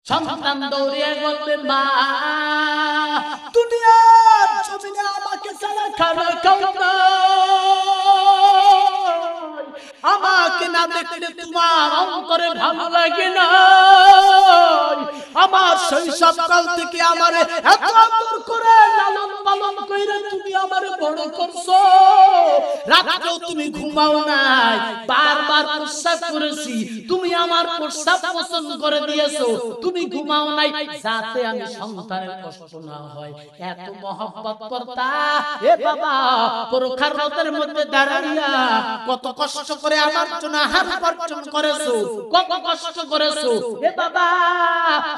সন্তান দৌড়িয়ে বলবে, মা দুনিয়ার জমিনে আমাকে ছাড়া খানা খাও না, আমাকে না দেখলে তোমার অন্তরে ভালো লাগে না, আমার শৈশবকাল থেকে আমারে এত আদর করে লালন পালন কইরা তুমি আমারে বড় করছো, রাতেও তুমি ঘুমাও নাই, বারবার প্রস্রাব করেছি, তুমি আমার প্রস্রাব পছন্দ করে দিয়েছো, তুমি ঘুমাও নাই যাতে আমি সন্তানের কষ্ট না হয়, এত মহব্বত করতা। এ বাবা, পরখার রোদের মধ্যে দাঁড়াইয়া কত কষ্ট করে আমার জন্য আহার উপার্জন করেছো, কত কষ্ট করেছো। এ বাবা,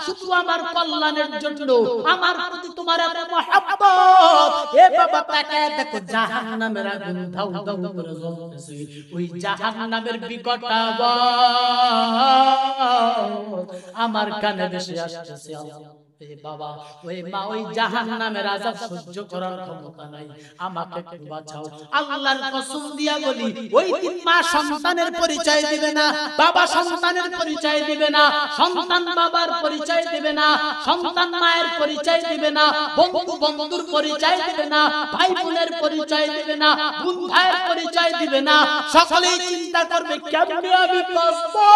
শুধু আমার কল্যাণের জন্য আমার প্রতি তোমার এত মহব্বত। এ বাবা, তাকায় দেখো জাহান্নামের আগুন ধাউ ধাউ করে জ্বলতেছে, ওই জাহান্নামের বিকট আওয়াজ আমার কানে ভেসে আসতেছে। বাবা, ওই মা ওই জাহান্নামের আযাব সহ্য করার ক্ষমতা নাই, আমাকে একটু বাঁচাও। আল্লাহর কসম দিয়া বলি, ওই দিন মা সন্তানের পরিচয় দিবে না, বাবা সন্তানের পরিচয় দিবে না, সন্তান বাবার পরিচয় দিবে না, সন্তান মায়ের পরিচয় দিবে না, বন্ধু বন্ধুর পরিচয় দিবে না, ভাই বোনের পরিচয় দিবে না, বোন ভাইয়ের পরিচয় দিবে না। সকলেই চিন্তা করবে কেমনে আমি বাঁচবো,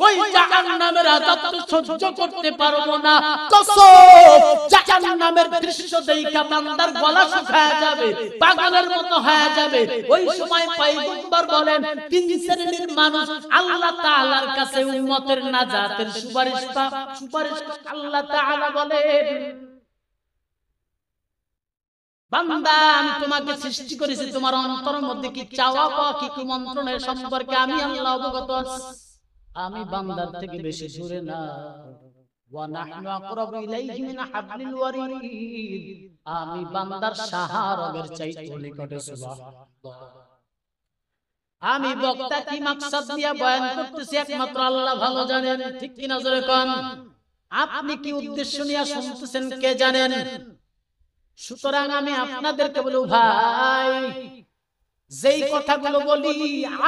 ওই জাহান্নামের আযাব তো সহ্য করতে পারবো না। কসম, জাহান্নামের দৃশ্য দেইখা বান্দার গলা শুকায় যাবে, পাগলের মতো হয়ে যাবে। ওই সময় পয়গম্বর বলেন, তিন শ্রেণীর মানুষ আল্লাহ তাআলার কাছে উম্মতের নাজাতের সুপারিশ আল্লাহ তাআলা বলেন, বান্দা আমি তোমাকে সৃষ্টি করেছি, তোমার অন্তরের মধ্যে কি চাওয়া পাওয়া কি কুমন্ত্রণের সম্পর্কে আমি আল্লাহ অবগত আছি, আমি বান্দার থেকে বেশি দূরে না। ওয়া নাহনু আকরাবু ইলাইহি মিন হাবলিল ওয়ারিদ, আমি বান্দার সাহারগের চাইতে নিকটে। সুবহানাল্লাহ। আমি বক্তা কি মাকসাদ নিয়ে বয়ান করতেছি একমাত্র আল্লাহ ভালো জানেন, ঠিক কি না জোরে কোন? আপনি কি উদ্দেশ্য নিয়ে শুনতেছেন কে জানেন? সুতরাং আমি আপনাদেরকে বলবো, ভাই যেই কথাগুলো বলি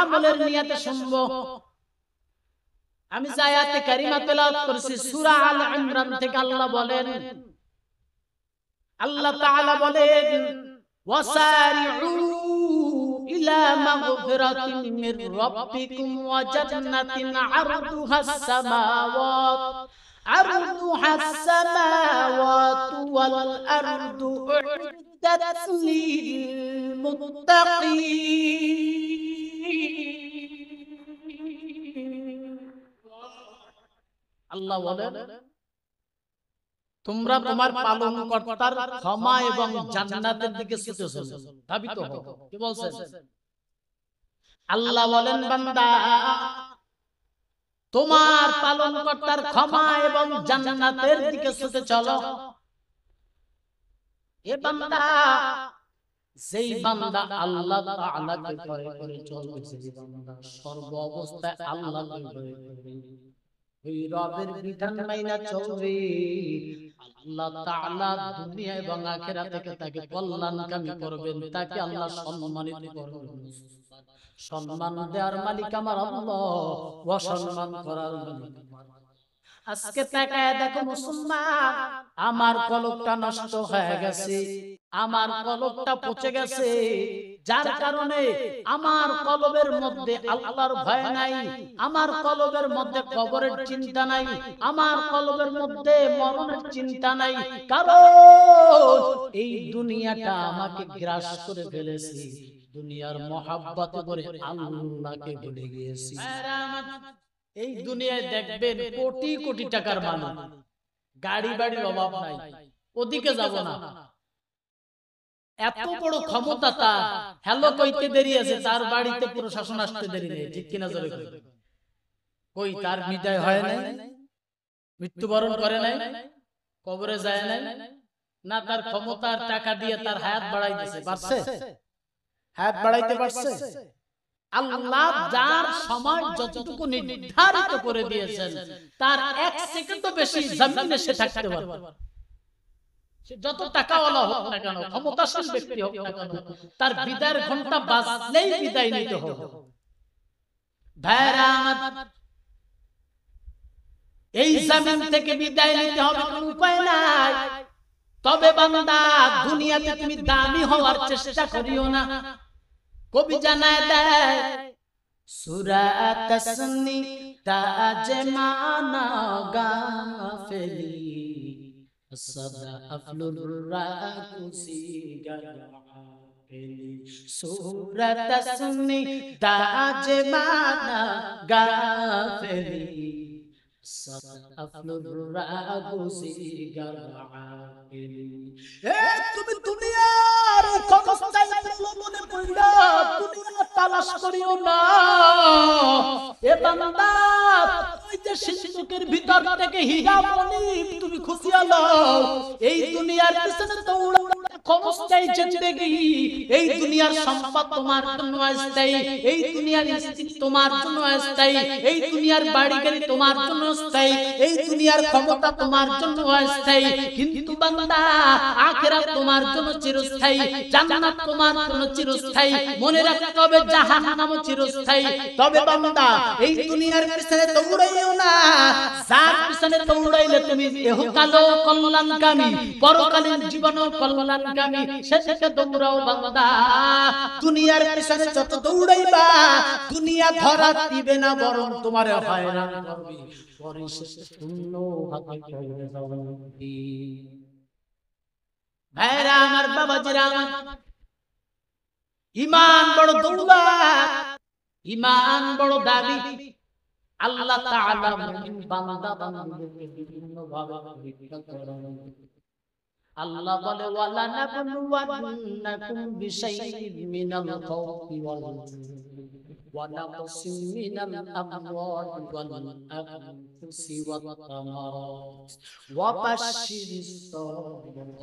আমলের নিয়তে শুনবো। আমি যে আয়াতে কারিমা তেলাওয়াত করেছি সূরা আল ইমরান থেকে, আল্লাহ বলেন, আল্লাহ তাআলা বলেন, ওয়াসারিউ ইলা মাগফিরাতিন মির রাব্বিকুম ওয়া জান্নাতিন আরদুহাস সামাওয়াতু ওয়াল আরদু উ'iddat লিল মুত্তাকিন। আল্লাহ বলেন, তোমরা তোমার পালনকর্তার ক্ষমা এবং জান্নাতের দিকে ছুটে চলো, ধাবিত হও। কি বলছেন? আল্লাহ বলেন, বান্দা তোমার পালনকর্তার ক্ষমা এবং জান্নাতের দিকে ছুটে চলো। এ বান্দা, যেই বান্দা আল্লাহ তাআলাকে ভয় করে চলবে, সেই বান্দা সর্ব অবস্থায় আল্লাহকে ভয় করবে, ওই রবের বিধান মাইনা চলবে, আল্লাহ তাআলা দুনিয়া এবং আখিরাতে তাকে কল্যাণকামী করবেন, তাকে আল্লাহ সম্মানিত করবেন। সম্মান দেওয়ার মালিক আমার আল্লাহ, অসম্মান করার মালিক আমার। আজকে তাকায় দেখো মুসলমান, আমার কলবটা নষ্ট হয়ে গেছে, আমার কলবটা পচে গেছে, যার কারণে আমার কলবের মধ্যে আল্লাহর ভয় নাই, আমার কলবের মধ্যে কবরের চিন্তা নাই, আমার কলবের মধ্যে মরণের চিন্তা নাই, কারণ এই দুনিয়াটা আমাকে গ্রাস করে ফেলেছে, দুনিয়ার মহাব্বতে করে আল্লাহকে ভুলে গিয়েছি। এই দুনিয়ায় দেখবেন কোটি কোটি টাকার মালিক, গাড়ি বাড়ির অভাব নাই, ওদিকে যাব না, এত বড় ক্ষমতা তার, হ্যালো কইতে দেরি আছে, তার বাড়িতে প্রশাসন আসতে দেরি নেই, ঠিক কিনা জোরে কই? তার বিদায় হয় নাই, মৃত্যুবরণ করে নাই, কবরে যায় নাই, না তার ক্ষমতার টাকা দিয়ে তার হায়াত বাড়াইতেছে, পারছে? হায়াত বাড়াইতে পারছে? আল্লাহ যার সময় যতটুকু নির্ধারিত করে দিয়েছেন, তার এক সেকেন্ড বেশি জমিনে সে থাকতে পারবে। সে যত টাকাওয়ালা হোক না কেন, ক্ষমতাশালী ব্যক্তি হোক না কেন, তার বিদায়ের ঘন্টা বাজলেই বিদায় নিতে হবে। ভাইরা আমার, এই জমিন থেকে বিদায় নিতে হবে, কোনো উপায় নাই। তবে বান্দা দুনিয়াতে তুমি দামি হওয়ার চেষ্টা করিও না। কবি জানায় দেয় সূরা তাসনি তাজ মানা গাফিলি সদা আফলুর রাকুসি গাফিলি। সূরা তাসনি তাজ মানা গাফিলি সদা আফলুর রাকুসি গাফিলি। তুমি দুনিয়ার ক্ষমতায় প্রলোভনে পড়া দুনিয়া তালাশ করিও না। এ বান্দা ওই যে সিন্ধুকের ভিতর থেকে হীরা মণি তুমি খুঁজিয়া লও। এই দুনিয়ার পিছনে দৌড়া ক্ষমতায় জিন্দেগি, এই দুনিয়ার সম্পদ তোমার জন্য অস্থায়ী, এই দুনিয়ার স্ত্রী তোমার জন্য অস্থায়ী, এই দুনিয়ার বাড়ি গাড়ি তোমার জন্য অস্থায়ী, এই দুনিয়ার ক্ষমতা তোমার জন্য অস্থায়ী। কিন্তু বান্দা আখিরাত তোমার জন্য চিরস্থায়ী, জান্নাত তোমার জন্য চিরস্থায়ী। মনে রাখতে হবে জাহান্নামও চিরস্থায়ী। তবে বান্দা এই দুনিয়ার পিছনে দৌড়াইও না। যার পিছনে দৌড়াইলে তুমি ইহকালও কল্যাণকামী, পরকালীন জীবনও কল্যাণকামী, সেদিকে দৌড়াও বান্দা। দুনিয়ার পিছনে যত দৌড়াইবা দুনিয়া ধরা দিবে না, বরং তোমার হয়রান করবে। পরিশেষে শূন্য হাতে চলে যাবে। ভাইরা আমার, বাবাজিরা আমার, ঈমান বড় দৌলত, ঈমান বড় দাবি। আল্লাহ তাআলা মুমিন বান্দা বান্দীদেরকে বিভিন্ন ভাবে পরীক্ষা করেন। আল্লাহ বলে ওয়ালা নাবলুওয়ান্নাকুম বিশাইইন মিনাল খাউফি ওয়াল জু'i ওয়া নাকসিম মিনাল আমওয়ালি ওয়াল আনফুসি ওয়াত তামারাত ওয়া বাশশিরিস সাবিরিন।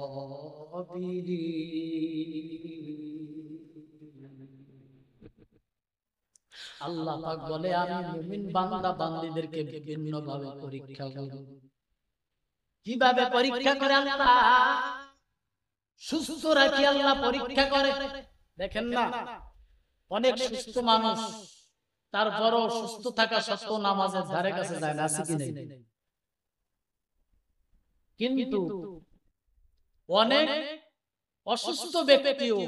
আল্লাহ পাক বলে আমি মুমিন বান্দা বান্দীদেরকে বিভিন্ন ভাবে পরীক্ষা করি। কিভাবে পরীক্ষা করে? আল্লাহ সুস্থ রাখি আল্লাহ পরীক্ষা করে। দেখেন না, অনেক সুস্থ মানুষ তারপরও সুস্থ থাকা সত্ত্বেও নামাজের ধারে কাছে যায় না, আছে কি নেই? কিন্তু অনেক অসুস্থ ব্যক্তিও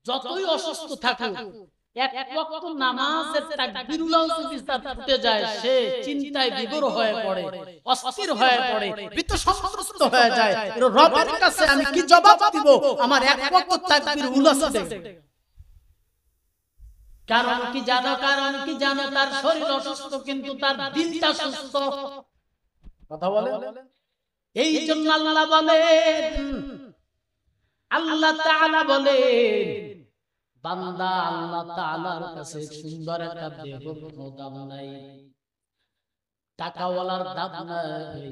যতই অসুস্থ থাকুক এক ওয়াক্ত নামাজের তাকবীরুল্লাহ যদি তার ছুটে যায়, সে চিন্তায় বিভোর হয়ে পড়ে, অস্থির হয়ে পড়ে, ভীত সন্ত্রস্ত হয়ে যায়। রবের কাছে আমি কি জবাব দিব? আমার এক ওয়াক্ত তাকবীরুল্লাহ ছুটে। কারণ কি জানো? কারণ কি জানো? তার শরীর অসুস্থ কিন্তু তার দিলটা সুস্থ। কথা বলে। এই জন্য আল্লাহ বলেন, আল্লাহ তাআলা বলেন বান্দা আল্লাহ তাআলার কাছে সুন্দর একটা দেহের কোনো দাম নাই, টাকাওয়ালার দাম নাই,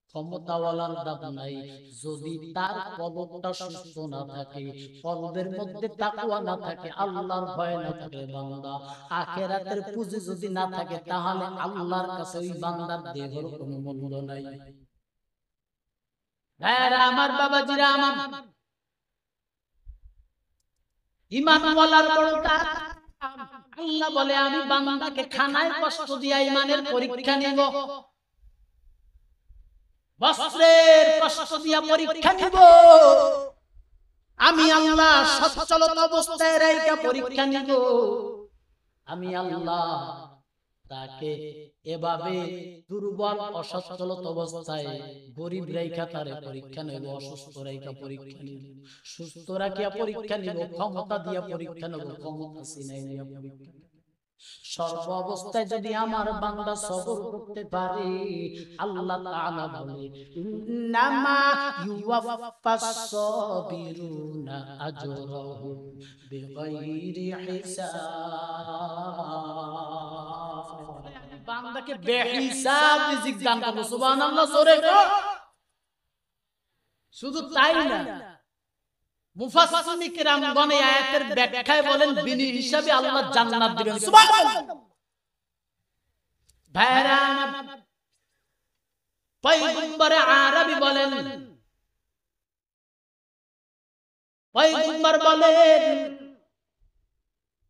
ক্ষমতাওয়ালার দাম নাই। যদি তার কলবটা সুস্থ না থাকে, কলবের মধ্যে তাকওয়া না থাকে, আল্লাহর ভয় না থাকে, বান্দা আখিরাতের পুঁজি যদি না থাকে, তাহলে আল্লাহর কাছে ওই বান্দার দেহের কোনো মূল্য নাই। ভাইরা আমার, বাবাজিরা আমার, ঈমানওয়ালার বড় কাজ। আল্লাহ বলে আমি বান্দাকে খানায় কষ্ট দিয়া ঈমানের পরীক্ষা নিব, বস্ত্রের কষ্ট দিয়া পরীক্ষা নিব। আমি আল্লাহ সচ্ছলতা অবস্থায় রাইখা পরীক্ষা নিব। আমি আল্লাহ তাকে এভাবে দুর্বল অসচ্ছলতা অবস্থায় গরিব রাইখা তারে পরীক্ষা নেব, অসুস্থ রাইখা পরীক্ষা নিব, সুস্থ রাখিয়া পরীক্ষা নিব, ক্ষমতা দিয়া পরীক্ষা নেব, ক্ষমতা সিনাই দিয়া পরীক্ষা নেব। সর্ব অবস্থায় যদি আমার বান্দা সবর করতে পারে, আল্লাহ তাআলা বলে ইন্নামা ইউওয়াফাস সাবিরুনা আজরাহুম বিগাইরি হিসাব। বান্দাকে বেহিসাব রিজিক দান করব। সুবহানাল্লাহ, জোরে কর। শুধু তাই না, মুফাসসিরিন কিরামগণ এই আয়াতের ব্যাখ্যায় বলেন বিনি হিসাবে আল্লাহ জান্নাত দিবেন। সুবহানাল্লাহ। ভাইরা আমার, পয়গম্বর আরবি বলেন, পয়গম্বর বলেন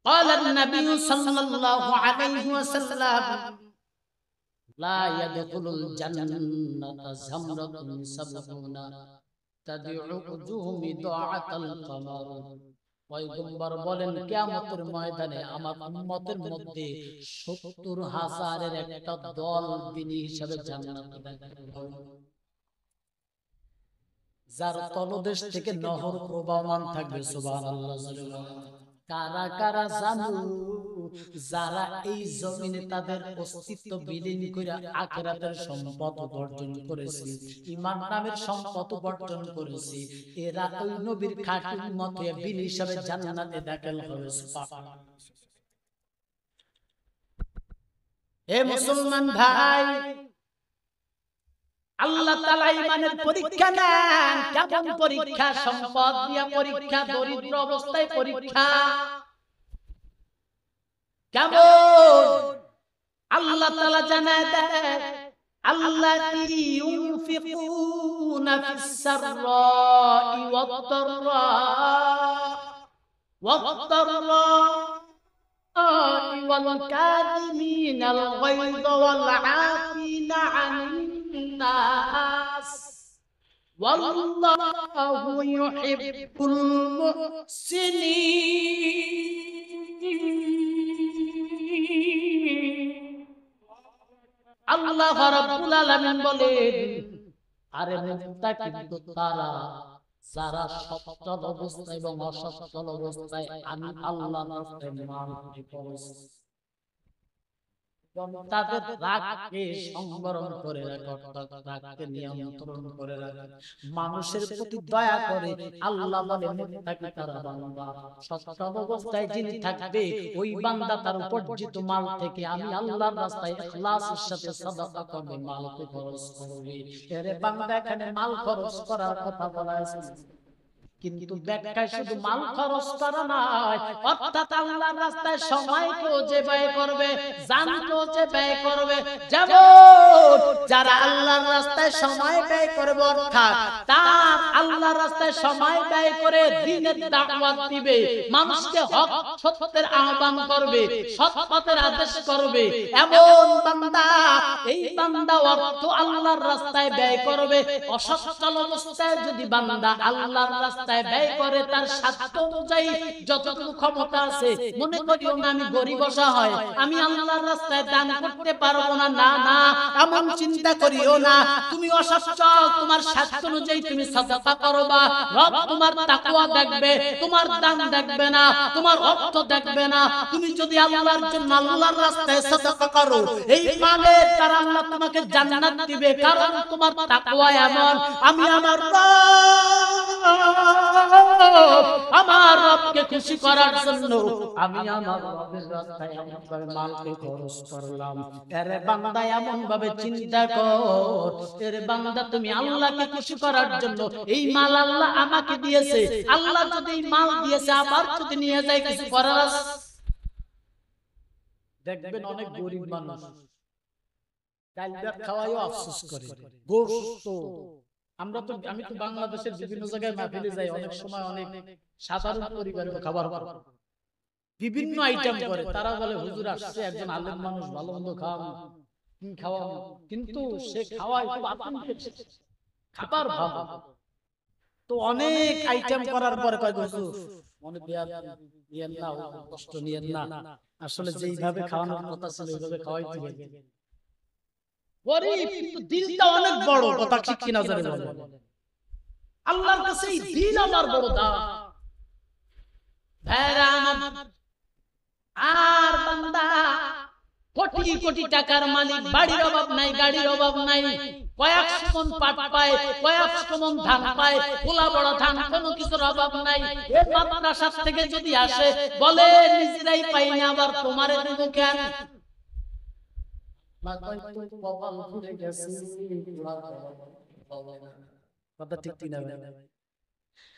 قال النبي صلى الله عليه وسلم লা ইয়াদখুলুল জান্নাতা জামরাতুন সাবউনা তাদউ উজুহুমি দুআতাল কামার। পয়গম্বর বলেন কিয়ামতের ময়দানে আমার উম্মতের মধ্যে ৭০,০০০-এর একটা দল বিনি হিসাবে জান্নাতে দাখিল হবে, যার তলদেশ থেকে নহর প্রবাহমান থাকবে। সুবহানাল্লাহ। কারা কারা জানো যারা এই জমিনে তাদের অস্তিত্ব বিলীন করে আখিরাতের সম্পদ অর্জন করেছে, ঈমান নামের সম্পদ অর্জন করেছে, এরা ওই নবীর খাঁটি উম্মত হয়ে বিনি হিসাবে জান্নাতে দাখিল হবে। সুবহানাল্লাহ। হে মুসলমান ভাই, আল্লাহ তাআলা ঈমানের পরীক্ষা নেন। কেমন পরীক্ষা? সম্পদ দিয়া পরীক্ষা, দরিদ্র অবস্থায় পরীক্ষা। কেমন? আল্লাহ তাআলা জানায় দেন, আল্লাযী ইউনফিকুনা ফিস সাররাই ওয়াদ-দাররা والكاظمين الغيظ والعافين عن الناس والله يحب المحسنين। আল্লাহ রাব্বুল আলামিন বলেন, আরে মুত্তাকিন তো তারা যারা সচ্ছল অবস্থায় এবং অসচ্ছল অবস্থায় আমি আল্লাহর রাস্তায় মাল খরচ, তাদের রাগকে সংবরণ করে রাখে, রাগকে নিয়ন্ত্রণ করে রাখে, মানুষের প্রতি দয়া করে। আল্লাহ বলেন মুত্তাকি তারা বান্দা, সচ্ছল অবস্থায় যিনি থাকবে ওই বান্দা তার উপার্জিত মাল থেকে আমি আল্লাহর রাস্তায় ইখলাসের সাথে সাদাকা করবে, মালকে খরচ করবে। এরে বান্দা, এখানে মাল খরচ করার কথা বলা আছে, কিন্তু ব্যাখ্যায় শুধু মাল খরচ করা নয়, অর্থাৎ আল্লাহর রাস্তায় সময়কেও যে ব্যয় করবে, জানকেও যে ব্যয় করবে। যেমন যারা আল্লাহর রাস্তায় সময় ব্যয় করবে, অর্থাৎ তার আল্লাহর রাস্তায় সময় ব্যয় করে দ্বীনের দাওয়াত দিবে, মানুষকে হক সত্যের আহ্বান করবে, সৎ পথের আদেশ করবে, এমন বান্দা, এই বান্দা অর্থ আল্লাহর রাস্তায় ব্যয় করবে। অসচ্ছল অবস্থায় যদি বান্দা আল্লাহর রাস্তায় ব্যয় করে তার সাধ্য অনুযায়ী যতটুকু ক্ষমতা আছে, মনে করিও না আমি গরিব অসহায়, আমি আল্লাহর রাস্তায় দান করতে পারবো না, না না, এমন চিন্তা করিও না। তুমি অসচ্ছল, তোমার সাধ্য অনুযায়ী তুমি সাদাকা করবা, রব তোমার তাকওয়া দেখবে, তোমার দান দেখবে না, তোমার অর্থ দেখবে না। তুমি যদি আল্লাহর জন্য আল্লাহর রাস্তায় সাদাকা করো, এই মালের দ্বারা আল্লাহ তোমাকে জান্নাত দিবে, কারণ তোমার তাকওয়া এমন। আমি আমার রবকে খুশি করার জন্য আমি আমার রবের রাস্তায় এমন ভাবে মালকে খরচ করলাম। আরে বান্দা, এমন ভাবে চিন্তা কর, আরে বান্দা, তুমি আল্লাহকে খুশি করার জন্য এই মাল আল্লাহ আমাকে দিয়েছে, আল্লাহ যদি এই মাল দিয়েছে আবার যদি নিয়ে যায় কিছু করার আছে? দেখবেন অনেক গরিব মানুষ ডাল ভাত খাওয়ায়ও আফসোস করে, গোশত। আমি তো বাংলাদেশের বিভিন্ন জায়গায় মাহফিলে যাই, অনেক সময় অনেক সাধারণ পরিবারের খাবার বিভিন্ন আইটেম করে, তারা বলে হুজুর আসছে একজন আলেম মানুষ, ভালো মন্দ খাওয়ান, কিন্তু সে খাওয়ায় খুব আতঙ্কে, খাবার ভালো তো অনেক আইটেম করার পরে কয় হুজুর মনে নিয়েন না, কষ্ট নিয়েন না, আসলে যেইভাবে খাওয়ানোর কথা ছিল ওইভাবে খাওয়াইতে হবে। গরিব কিন্তু দিলটা অনেক বড়, কথা ঠিক কিনা জানেন? আল্লাহর কাছে এই দিল আমার বড় দাম। আর বান্দা কোটি কোটি টাকার মালিক, বাড়ির অভাব নাই, গাড়ির অভাব নাই, কয়েকশো মন পাট পায়, কয়েকশো মন ধান পায়, পোলা বড় ধান, কোনো কিছুর অভাব নাই। এই মাদ্রাসা থেকে যদি আসে বলে নিজেরাই পাই না, আবার তোমারে দেবো কেন? কথা ঠিক কিনা ভাই?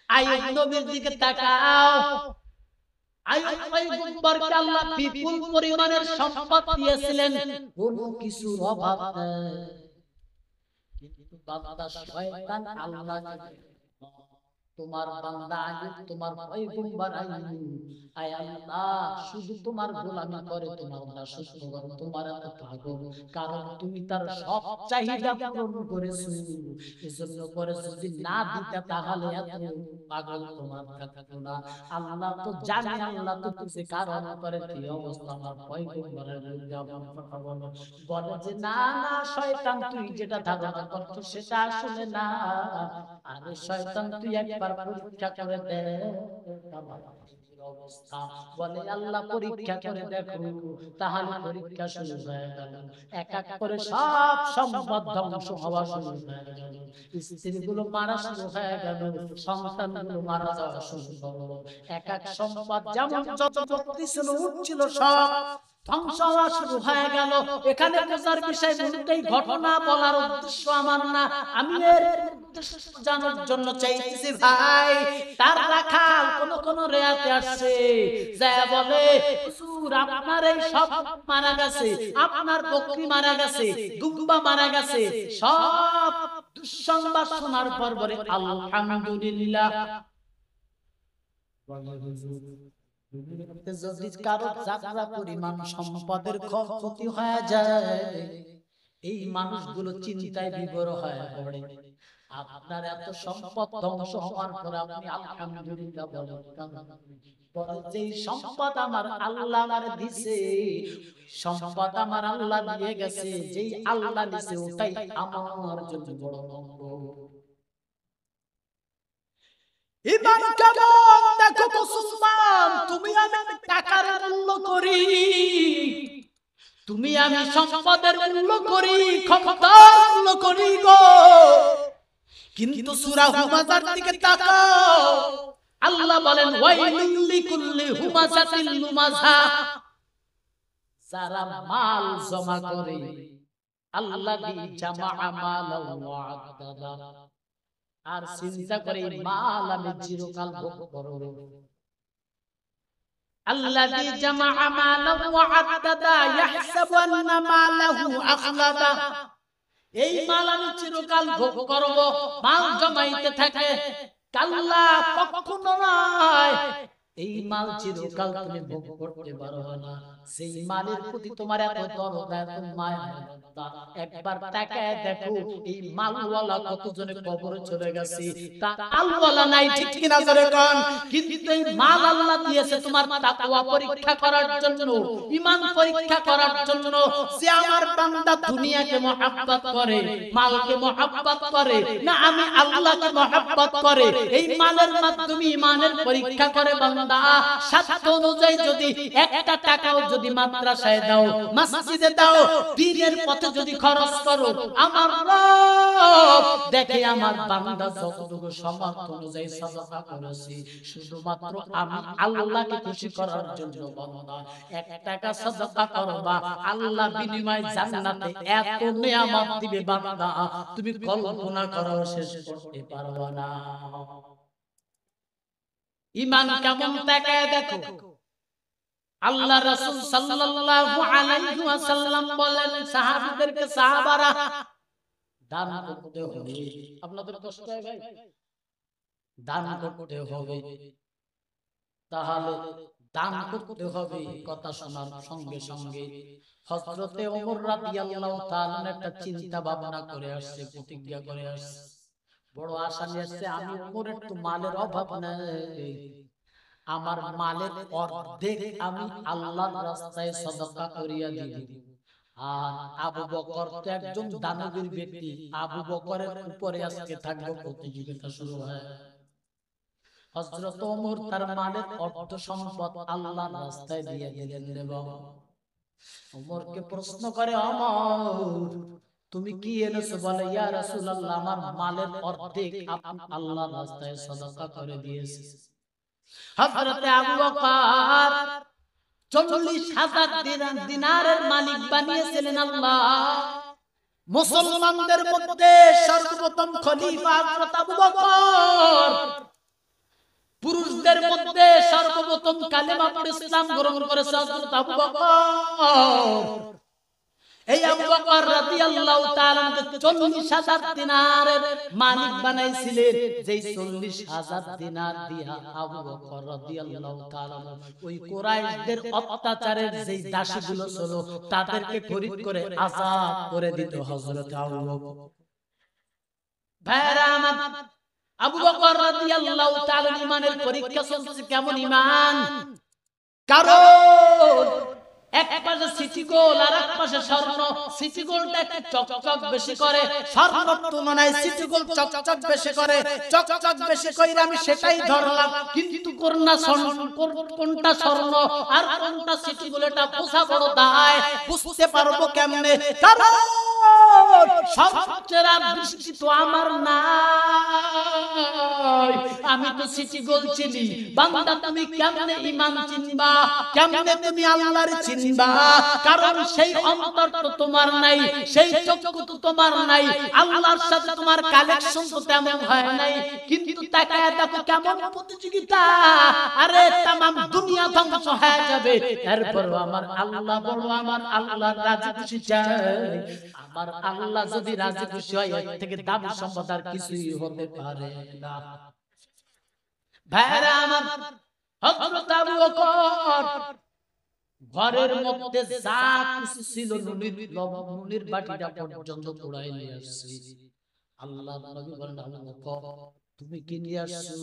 আইয়ুব নবীর দিকে তাকাও। আইয়ুব পয়গম্বরকে আল্লাহ বিপুল পরিমাণের সম্পদ দিয়েছিলেন, কোনো কিছুর অভাব নেই, কিন্তু বান্দা শয়তান আল্লাহকে তোমার বান্দা আইয়ুব, তোমার পয়গম্বর আইয়ুব, আয় আল্লাহ শুধু তোমার গোলামি করে, তোমার দাসত্ব করে, তোমার এত পাগল, কারণ তুমি তার সব চাহিদা পূরণ করেছো, এজন্য করে যদি না দিতে তাহলে এত পাগল তোমার থাকতো না। আল্লাহ তো জানে, আল্লাহ তো বুঝে কারণ করে কি অবস্থা আমার পয়গম্বরের বিরুদ্ধে আমার কথা বলো, বলে যে না না শয়তান তুই যেটা ধারণা করছো সেটা আসলে না, আরে শয়তান তুই একবার পরীক্ষা করে দে আমার অবস্থা। বলে আল্লাহ পরীক্ষা করে দেখো, তাহলে পরীক্ষা শুরু হয়ে গেল, এক এক করে সব সম্পদ ধ্বংস হওয়া শুরু হয়ে গেল, স্ত্রীগুলো মারা শুরু হয়ে গেল, সন্তানগুলো মারা যাওয়া শুরু হলো, এক এক সম্পদ যেমন যত ছিল উঠছিল সব ধ্বংস হওয়া শুরু হয়ে গেল। এখানে বোঝার বিষয় বলতেই ঘটনা বলার উদ্দেশ্য আমার না, আমি এর উদ্দেশ্য জানার জন্য চাইছি ভাই। তার রাখাল কোন কোন রেয়াতে আসছে যা বলে হুজুর আপনার এই সব মারা গেছে, আপনার বকরি মারা গেছে, দুম্বা মারা গেছে, সব দুঃসংবাদ শোনার পর বলে আলহামদুলিল্লাহ। যদি কারো যাত্রা পরিমাণ সম্পদের ক্ষতি হয়ে যায়, এই মানুষগুলো চিন্তায় বিভোর হয়ে পড়ে। আপনার এত সম্পদ ধ্বংস হওয়ার পর আপনি আলহামদুলিল্লাহ বলেন, যে সম্পদ আমার আল্লাহ আমার দিছে, সম্পদ আমার আল্লাহ দিয়ে গেছে, যেই আল্লাহ দিছে ওটাই আমার জন্য বড় নম্বর। ইমান কেমন দেখো মুসলমান, তুমি আমি টাকার মূল্য করি, তুমি আমি সম্পদের মূল্য করি, ক্ষমতার মূল্য করি গো, কিন্তু সূরা হুমাযার দিকে তাকাও, আল্লাহ বলেন ওয়াইলুল লিকুল্লি হুমাযাতিল লুমাযা, যারা মাল জমা করে, আল্লাযী জামাআ মালান ওয়া আদ্দাদা, আর চিন্তা করে মাল আমি চিরকাল ভোগ করব। আল্লাযী জামাআ মালান ওয়া আদ্দাদা ইয়াহসাবু আন্না মালাহু আখলাদা, এই মাল আমি চিরকাল ভোগ করব, মাল জমাইতে থাকে, কাল্লা কখনো নয়, এই মাল চিরকাল তুমি ভোগ করতে পারবে না। সেই মালের প্রতি তোমার এত দরদ, এত মায়া, একবার তাকায় দেখো এই মালওয়ালা কতজনে কবরে চলে গেছে, তা আলওয়ালা নাই, ঠিক কিনা জোরে কোন? কিন্তু এই মাল আল্লাহ দিয়েছে তোমার তাকওয়া পরীক্ষা করার জন্য, ঈমান পরীক্ষা করার জন্য, যে আমার বান্দা দুনিয়াকে মহব্বত করে, মালকে মহব্বত করে না আমি আল্লাহকে মহব্বত করে, এই মালের মাধ্যমে ঈমানের পরীক্ষা করে বান্দা। সাধ্য অনুযায়ী যদি একটা টাকাও যদি মাদ্রাসায় দাও, মসজিদে দাও, দ্বীনের পথে যদি খরচ করো, আমার রব দেখে আমার বান্দা যতটুকু সামর্থ্য অনুযায়ী সাদাকা করেছি, শুধুমাত্র আমি আল্লাহকে খুশি করার জন্য বান্দা 1 টাকা সাদাকা করবা, আল্লাহ বিনিময়ে জান্নাতে এত নিয়ামত দিবে বান্দা তুমি কল্পনা করা শেষ করতে পারবে না। ঈমান কেমন তাকায় দেখো। আল্লাহ রাসূল সাল্লাল্লাহু আলাইহি ওয়াসাল্লাম বলেন সাহাবীদেরকে, সাহাবারা দান করতে হবে। আপনাদের কষ্ট হয় ভাই? দান করতে হবে, তাহলে দান করতে হবে। কথা শোনার সঙ্গে সঙ্গে হযরতে ওমর রাদিয়াল্লাহু তাআলা একটা চিন্তা ভাবনা করে আসছে, প্রতিজ্ঞা করে আসছে, বড় আশা নিয়ে আসছে, আমি ওমরের তো মালের অভাব নেই, আমার মালের অর্ধেক আমি আল্লাহর রাস্তায় সাদাকা করিয়া দিব। আর আবু বকর তো একজন দানবীর ব্যক্তি, আবু বকরের উপরে আজকে থাকবে প্রতিযোগিতা শুরু হয়। হযরত ওমর তার মালের অর্ধ সম্পদ আল্লাহর রাস্তায় দিয়ে দিলেন। এবং ওমরকে প্রশ্ন করে, ওমর তুমি কি এনেছো? বলে, ইয়া রাসূলুল্লাহ আমার মালের অর্ধেক আপনি আল্লাহর রাস্তায় সাদাকা করে দিয়েছি। হযরতে আবু বকর 40,000 দিনারের মালিক বানিয়েছিলেন আল্লাহ। মুসলমানদের মধ্যে সর্বপ্রথম খলিফা হযরত আবু বকর, পুরুষদের মধ্যে সর্বপ্রথম কালেমা পড়ে ইসলাম গ্রহণ করেছে হযরত আবু বকর। এই আবু বকর রাদিয়াল্লাহু তাআলা ৪০,০০০ দিনারের মালিক বানাইছিলেন। যেই ৪০,০০০ দিনার দিয়া আবু বকর রাদিয়াল্লাহু তাআলা ওই কুরাইশদের অত্যাচারের যেই দাসীগুলো ছিল তাদেরকে খরিদ করে আযাব করে দিত হযরত আবু বকর। ভাইরা আমার, আবু বকর রাদিয়াল্লাহু তাআলা ঈমানের পরীক্ষা চলছে। কেমন ঈমান? কারণ এক পাশে সিটি গোল আর এক পাশে স্বর্ণ। সিটি গোলটা একটু চকচক বেশি করে, স্বর্ণের তুলনায় সিটি গোল চকচক বেশি করে। চকচক বেশি কইরা আমি সেটাই ধরলাম, কিন্তু কোনটা স্বর্ণ আর কোনটা সিটি গোল এটা বোঝা বড় দায়। বুঝতে পারবো কেমনে? কারণ সবচেয়ে দৃষ্টি তো আমার নাই। আমি তো সিটি গোল চিনি। বান্দা তুমি কেমনে ঈমান চিনবা? কেমনে তুমি আল্লাহর চিনবা? কারণ সেই অন্তর তো তোমার নাই, সেই চক্ষু তো তোমার নাই, আল্লাহর সাথে তোমার কানেকশন তো তেমন হয় নাই। কিন্তু তাকায়া দেখো কেমন প্রতিযোগিতা। আরে तमाम দুনিয়া ধ্বংস হয়ে যাবে, এরপরও আমার আল্লাহ বড়, আমার আল্লাহর রাজি খুশি চাই। আমার আল্লাহ যদি রাজি খুশি হয় এর থেকে দামি সম্পদ আর কিছুই হতে পারে না। ভাইরা আমার, হযরত আবু বকর ঘরের মধ্যে যা কিছু ছিল নুনের বাটিটা পর্যন্ত কুড়াই নিয়ে আসছে। আল্লাহর নবী বলেন, আবু বকর তুমি কি নিয়ে আসছো?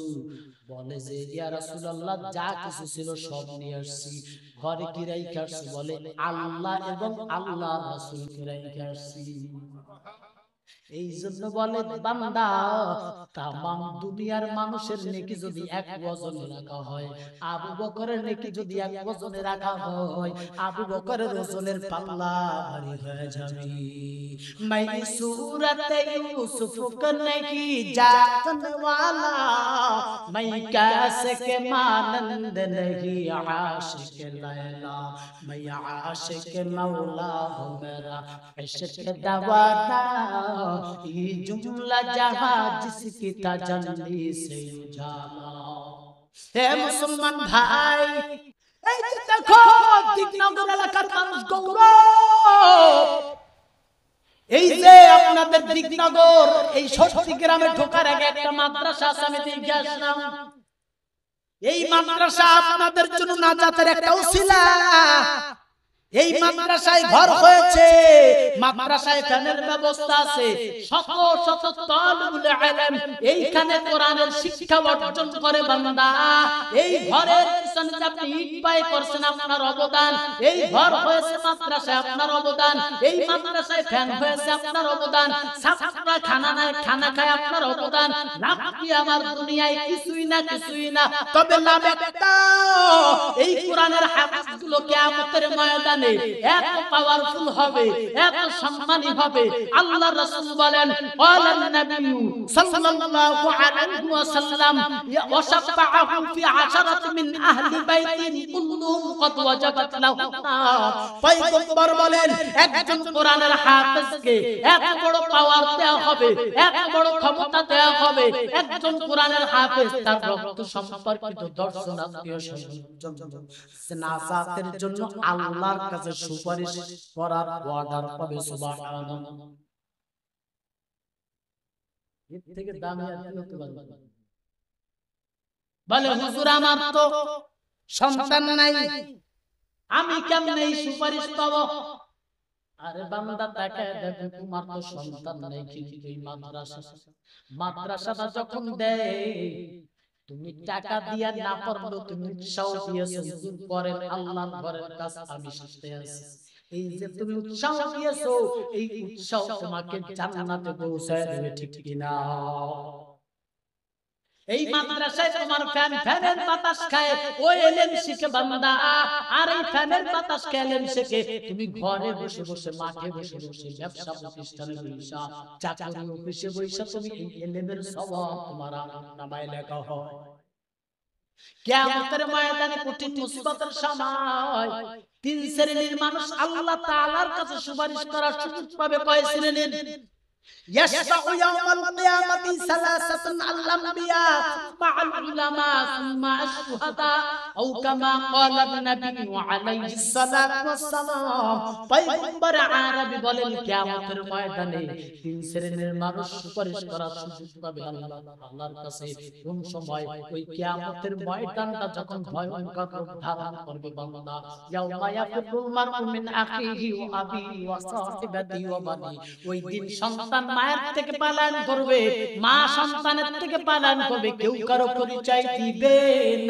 বলে যে ইয়া রাসূলুল্লাহ যা কিছু ছিল সব নিয়ে আসছি। ঘরে কি রাইখা আসছো? বলে আল্লাহ এবং আল্লাহ রাসূলকে রাইখা আসছি। এই জন্য বলে বান্দা, তামাম দুনিয়ার মানুষের নেকি যদি এক ওজনে রাখা হয়, আবু বকরের নেকি যদি এক ওজনে রাখা হয়, আবু বকরের ওজনের পাল্লা ভারী হয়ে যাবে। मैं सूरत यूसुफ का नहीं जानने वाला, मैं कैसे के मानंद नहीं आशिक लैला, मैं आशिक मौला हूँ मेरा इश्क दवाना, ये जुमला जहां जिसकी तजल्ली से उजाला। हे मुसलमान भाई, এই যে দেখো দিকনগর এলাকার মানুষ গৌরব। এই যে আপনাদের দিকনগর এই সত্যি গ্রামে ঢোকার আগে একটা মাদ্রাসা আছে, আমি দেখে আসলাম। এই মাদ্রাসা আপনাদের জন্য নাজাতের একটা উসিলা। এই মাদ্রাসায় ঘর হয়েছে, মাদ্রাসায় ফ্যানের ব্যবস্থা আছে, শত শত তালিবুল ইলম এইখানে কোরআনের শিক্ষা অর্জন করে। বান্দা, এই ঘরের পিছনে যে আপনি ইট পায় করছেন আপনার অবদান, এই ঘর হয়েছে মাদ্রাসায় আপনার অবদান, এই মাদ্রাসায় ফ্যান হয়েছে আপনার অবদান, ছাত্ররা খানা নাই খানা খায় আপনার অবদান। লাভ কি আমার দুনিয়ায়? কিছুই না, কিছুই না। তবে লাভ একটা, এই কোরআনের হাফেজগুলো কিয়ামতের ময়দানে এত পাওয়ারফুল হবে, এত সম্মানী হবে। আল্লাহর রাসূল বলেন, ক্বালান নবী সাল্লাল্লাহু আলাইহি ওয়াসাল্লাম ওয়াশাফাআহু ফি 10 মিন আহলি বাইতিন কুল্লুহুম ক্বাদ ওয়াজাবাত লাহু নার। পয়গম্বর বলেন, একজন কোরআনের হাফেজকে এত বড় পাওয়ার দেওয়া হবে, এত বড় ক্ষমতা দেওয়া হবে। একজন কোরআনের হাফেজ তার রক্ত সম্পর্কিত দর্শনার্থীর জন্য নাজাতের জন্য আল্লাহর কাছে সুপারিশ করার অর্ডার পাবে। সুবহানাল্লাহ। এর থেকে দামি আর কি হতে পারে? বলে হুজুর আমার তো সন্তান নাই, আমি কেমনে এই সুপারিশ পাবো? আরে বান্দা তাকায় দেখো, তোমার তো সন্তান নাই, কিন্তু এই মাদ্রাসাটা যখন দেয় তুমি টাকা দিয়া না পারলেও তুমি উৎসাহ দিয়েছো, হুজুর করেন আল্লাহর ঘরের কাজ, আমি সাথে আছি। এই যে তুমি উৎসাহ দিয়েছো, এই উৎসাহ তোমাকে জান্নাতে পৌঁছায় দেবে, ঠিক কিনা? এই মাদ্রাসায় তোমার ফ্যানের বাতাস খায় ওই ইলম শিখে বান্দা, আর এই ফ্যানের বাতাস খেয়ে ইলম শিখে তুমি ঘরে বসে বসে, মাঠে বসে বসে, ব্যবসা প্রতিষ্ঠানে বসে, চাকরি অফিসে বসে তুমি এই ইলমের সওয়াব তোমার আমলনামায় লেখা হয়। কিয়ামতের ময়দানে কঠিন মুসিবতের সময় তিন শ্রেণীর মানুষ আল্লাহ তাআলার কাছে সুপারিশ করার সুযোগ পাবে। কয় শ্রেণীর? يشفع يوم القيامة ثلاثة الأنبياء مع العلماء ثم الشهداء أو كما قال النبي عليه الصلاة والسلام পয়গম্বর আরবি বলেন কিয়ামতের ময়দানে তিন শ্রেণীর মানুষ সুপারিশ করার সুযোগ পাবে আল্লাহর কাছে। কোন সময়? ওই কিয়ামতের ময়দানটা যখন ভয়ঙ্কর রূপ ধারণ করবে বান্দা, ইয়াউমা ইয়াফিরুল মারউ মিন আখিহি ওয়া আবিহি ওয়া সাহিবাতিহি ওয়া বানি। ওই দিন সন্তান মায়ের থেকে পালায়ন করবে, মা সন্তানের থেকে পালায়ন করবে, কেউ কারো পরিচয় দিবে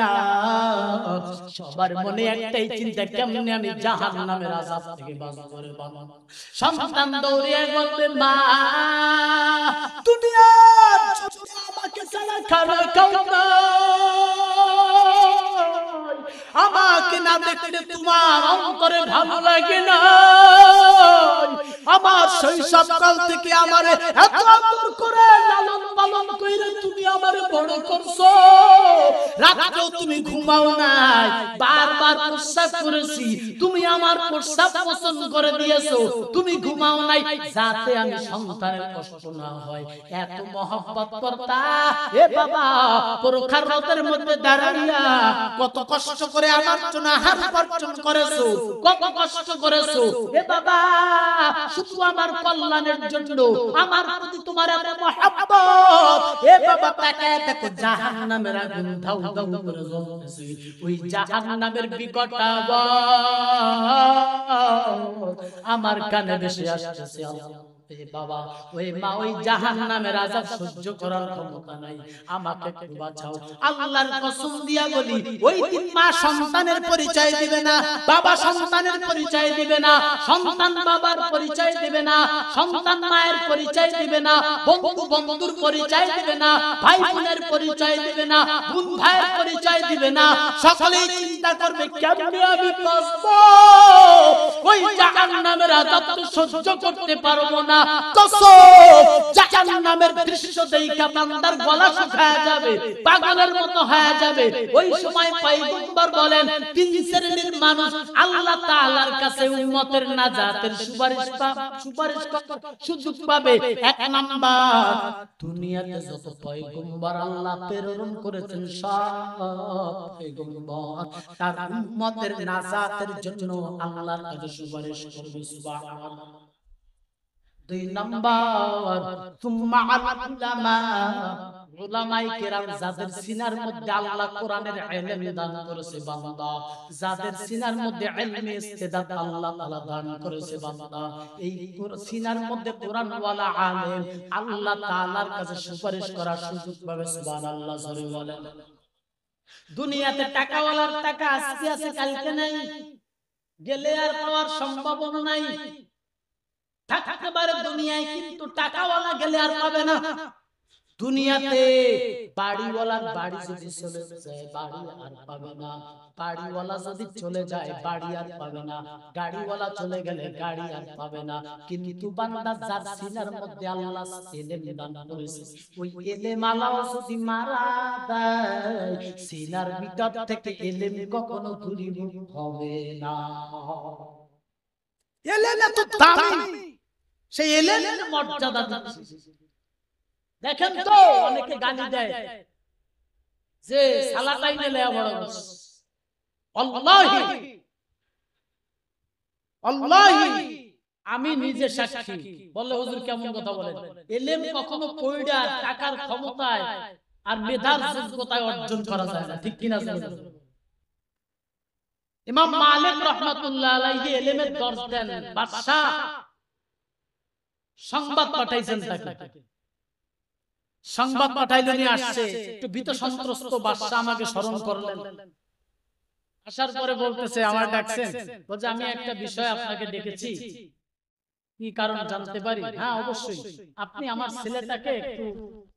না। সবার মনে একটাই চিন্তা, কেমনে আমি জাহান্নামের আযাব থেকে বাঁচব রে বাবা। সন্তান দৌড়িয়ে বলবে, মা দুনিয়ার জন্য আমাকে ছাড়া খাবে কাউকে, আমাকে না দেখলে তোমার অন্তরে ভালো লাগে না। আমার শৈশবকাল থেকে আমারে এত আদর করে লালন পালন কইরে তুমি আমারে বড় করছো, রাতেও তুমি ঘুমাও নাই, বারবার প্রস্রাব করেছি, তুমি আমার প্রস্রাব পছন্দ করে দিয়েছো, তুমি ঘুমাও নাই, যাতে আমি সন্তানের কষ্ট না হয়। এত মহব্বত করতা এ বাবা, পরখার রাতের মধ্যে দাঁড়াইয়া কত কষ্ট করে আমার জন্য আহার উপার্জন করেছো, কত কষ্ট করেছো এ বাবা, শুধু আমার কল্যাণের জন্য, আমার প্রতি তোমার এত মহব্বত। এ বাবা তাকায় দেখো জাহান্নামের আগুন ধাউ ধাউ করে জ্বলতেছে, ওই জাহান্নামের বিকট আওয়াজ আমার কানে ভেসে আসতেছে। বাবা ওই মা ওই জাহান্নামের আযাব সহ্য করার ক্ষমতা নাই, আমাকে একটু বাঁচাও। আল্লাহর কসম দিয়া বলি, ওই দিন মা সন্তানের পরিচয় দিবে না, বাবা সন্তানের পরিচয় দিবে না, সন্তান বাবার পরিচয় দিবে না, সন্তান মায়ের পরিচয় দিবে না, বন্ধু বন্ধুর পরিচয় দিবে না, ভাই বোনের পরিচয় দিবে না, বোন ভাইয়ের পরিচয় দিবে না। সকলেই চিন্তা করবে কেমনে আমি বাঁচব, ওই জাহান্নামের আযাব তো সহ্য করতে পারবো না। জাহান্নামের দৃশ্য দেখা বান্দার গলা শুকায় যাবে, পাগলের মতো হয়ে যাবে। ওই সময় পয়গম্বর বলেন, তিন শ্রেণীর মানুষ আল্লাহ তাআলার কাছে উম্মতের নাজাতের সুপারিশ করার সুযোগ পাবে। এক নাম্বার, দুনিয়াতে যত পয়গম্বর আল্লাহ প্রেরণ করেছেন সব পয়গম্বর তার উম্মতের নাজাতের জন্য আল্লাহর কাছে সুপারিশ করবে। সুবহানাল্লাহ। দুই নাম্বার, সুম্মা আল উলামা, উলামায়ে কেরাম যাদের সিনার মধ্যে আল্লাহ কোরআনের ইলম দান করেছে বান্দা, যাদের সিনার মধ্যে ইলমে ইস্তেদাদ আল্লাহ তাআলা দান করেছে বান্দা, এই সিনার মধ্যে কোরআন ওয়ালা আলেম আল্লাহ তাআলার কাছে সুপারিশ করার সুযোগ পাবে। সুবহানাল্লাহ জোরে বলেন। দুনিয়াতে টাকাওয়ালার টাকা আজকে আছে কালকে নাই, গেলে আর পাওয়ার সম্ভাবনা নাই। থাকতে পারে দুনিয়ায়, কিন্তু টাকাওয়ালা গেলে আর পাবে না। দুনিয়াতে বাড়িওয়ালার বাড়ি যদি চলে যায় বাড়ি আর পাবে না, বাড়িওয়ালা যদি চলে যায় বাড়ি আর পাবে না, গাড়িওয়ালা চলে গেলে গাড়ি আর পাবে না। কিন্তু বান্দা যার সিনার মধ্যে আল্লাহ ইলম দান করেছে, ওই ইলম আল্লাহ যদি মারা দেয়, সিনার ভিতর থেকে ইলম কখনো দূরীভূত হবে না। ইলম এত দামি, সেই ইলমের মর্যাদা দিচ্ছে। দেখেন তো অনেকে গালি দেয় যে সালাতাই নেলে বড় বড়। আল্লাহি আল্লাহি আমি নিজে সাক্ষী। বললে হুজুর কেমন কথা বলেন? ইলম কখনো পয়ডা টাকার ক্ষমতায় আর মেধার যোগ্যতায় অর্জন করা যায় না, ঠিক কিনা? ইমাম মালিক রাহমাতুল্লাহ আলাইহি ইলমের দর্শ দেন, বাদশা সংবাদ পাঠাইছেন তাকে, সংবাদ পাঠাইলো নিয়ে আসছে, একটু ভীত সন্ত্রস্ত বাদশা আমাকে স্মরণ করলেন। আসার পরে বলতেছে আমার ডাকছেন, বলছে আমি একটা বিষয় আপনাকে ডেকেছি, কি কারণ জানতে পারি? হ্যাঁ অবশ্যই, আপনি আমার ছেলেটাকে একটু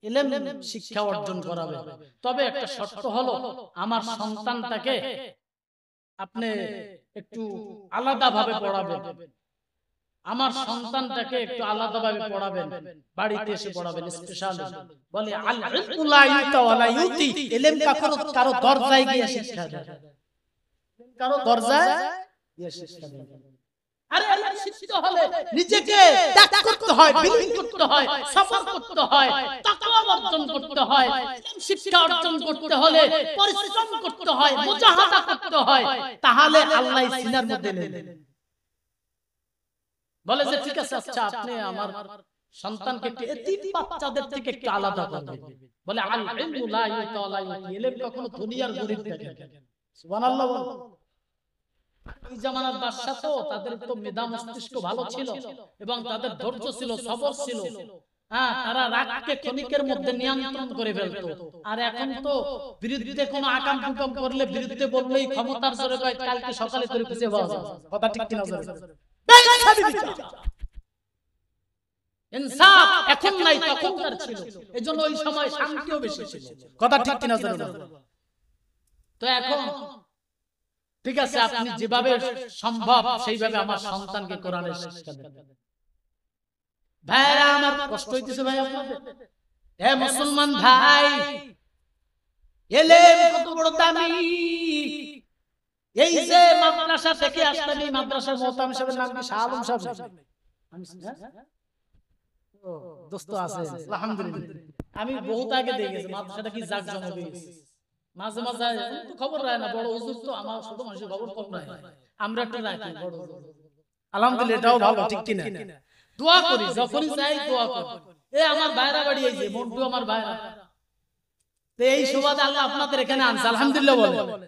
ইলম শিক্ষা অর্জন করাবেন, তবে একটা শর্ত হলো আমার সন্তানটাকে আপনি একটু আলাদাভাবে পড়াবেন, আমার সন্তানটাকে একটু আলাদাভাবে পড়াবেন, বাড়িতে এসে পড়াবেন স্পেশাল। বলে আল ইলমু লা ইউতা ওয়া লা ইউতি, ইলম কারো দরজায় গিয়ে শিক্ষা দেয়, কারো দরজায় গিয়ে শিক্ষা দেয়। আরে ইলম শিখতে হলে নিজেকে ত্যাগ করতে হয়, বিলীন করতে হয়, সফর করতে হয়, তাকওয়া অর্জন করতে হয়। ইলম শিক্ষা অর্জন করতে হলে পরিশ্রম করতে হয়, মুজাহাদা করতে হয়, তাহলে আল্লাহ সিনার মধ্যে নেন। বলে যে ঠিক আছে, আচ্ছা আপনি আমার সন্তানকে একটু এতিম বাচ্চাদের থেকে একটু আলাদা করবেন। বলে আল ইলমু লা ইউতালা, ইলম কখনো দুনিয়ার গরীব থাকে না। সুবহানাল্লাহ। ওই জামানার বাদশা তো তাদের তো মেধা মস্তিষ্ক ভালো ছিল এবং তাদের ধৈর্য ছিল, সবর ছিল। হ্যাঁ, তারা রাগকে ক্ষণিকের মধ্যে নিয়ন্ত্রণ করে ফেলতো। আর এখন তো বিরুদ্ধে কোনো আকাম কুকাম করলে, বিরুদ্ধে বললেই ক্ষমতার জোরে কয় কালকে সকালে করে খুঁজে পাওয়া যায়। কথা ঠিক কিনা জোরে? ইনসাফ এখন নাই, তখনকার ছিল। এজন্য ওই সময় শান্তিও বেশি ছিল। কথা ঠিক কিনা জোরে? তো এখন ঠিক আছে, আপনি যেভাবে সম্ভব সেইভাবে আমার সন্তানকে কোরআনের শিক্ষা দেন। ভাইরা আমার কষ্ট হইতেছে ভাই আপনাদের। হে মুসলমান ভাই, ইলম কত বড় দামি। এই যে মাদ্রাসা থেকে আসলেন, এই মাদ্রাসার মুহতামিম সাহেবের নাম কি? শাহ আলম সাহেব। ও দোস্ত আছে, আলহামদুলিল্লাহ। আমি বহুত আগে দেখে গেছি মাদ্রাসাটা কি জাকজমক হয়ে গেছে। মাঝে মাঝে তো খবর রায় না, বড় হুজুর তো আমার ছোট মানুষের খবর কম রায়, আমরা একটা রাখি বড় হুজুর। আলহামদুলিল্লাহ, এটাও ভালো, ঠিক কিনা? দোয়া করি, যখনই যাই দোয়া করি। এই আমার ভাইরা বাড়ি, এই যে মন্টু আমার ভাইরা, তো এই সুবাদে আল্লাহ আপনাদের এখানে আনছে, আলহামদুলিল্লাহ বলে।